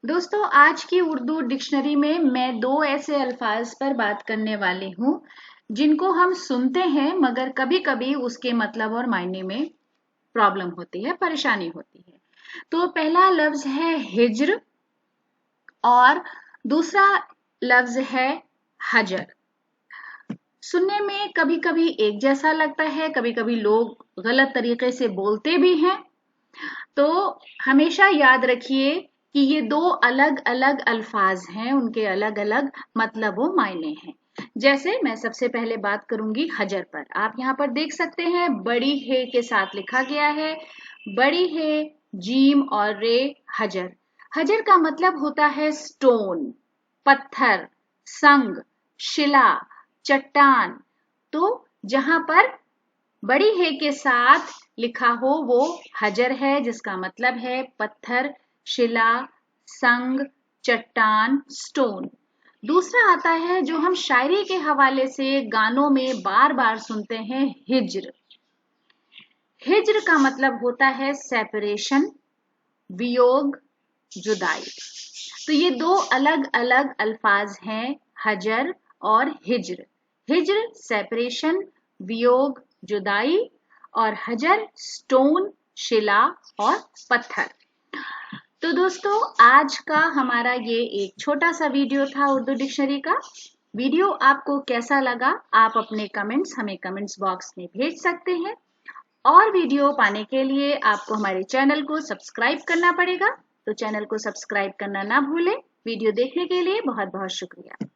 दोस्तों, आज की उर्दू डिक्शनरी में मैं दो ऐसे अल्फाज पर बात करने वाली हूँ जिनको हम सुनते हैं मगर कभी-कभी उसके मतलब और मायने में प्रॉब्लम होती है, परेशानी होती है। तो पहला लफ्ज है हिज्र और दूसरा लफ्ज है हजर। सुनने में कभी-कभी एक जैसा लगता है, कभी-कभी लोग गलत तरीके से बोलते भी हैं। तो हमेशा याद रखिए कि ये दो अलग-अलग अल्फाज हैं, उनके अलग-अलग मतलब व मायने हैं। जैसे मैं सबसे पहले बात करूंगी हजर पर। आप यहाँ पर देख सकते हैं बड़ी हे के साथ लिखा गया है, बड़ी हे, जीम और रे, हजर। हजर का मतलब होता है स्टोन, पत्थर, संग, शिला, चट्टान। तो जहां पर बड़ी हे के साथ लिखा हो वो हजर है, जिसका मतलब है पत्थर, शिला, संग, चट्टान, स्टोन। दूसरा आता है जो हम शायरी के हवाले से गानों में बार बार सुनते हैं, हिज्र। हिज्र का मतलब होता है सेपरेशन, वियोग, जुदाई। तो ये दो अलग अलग अल्फाज हैं, हजर और हिज्र। हिज्र सेपरेशन, वियोग, जुदाई, और हजर स्टोन, शिला और पत्थर। तो दोस्तों, आज का हमारा ये एक छोटा सा वीडियो था उर्दू डिक्शनरी का। वीडियो आपको कैसा लगा आप अपने कमेंट्स हमें कमेंट्स बॉक्स में भेज सकते हैं। और वीडियो पाने के लिए आपको हमारे चैनल को सब्सक्राइब करना पड़ेगा। तो चैनल को सब्सक्राइब करना ना भूलें। वीडियो देखने के लिए बहुत बहुत शुक्रिया।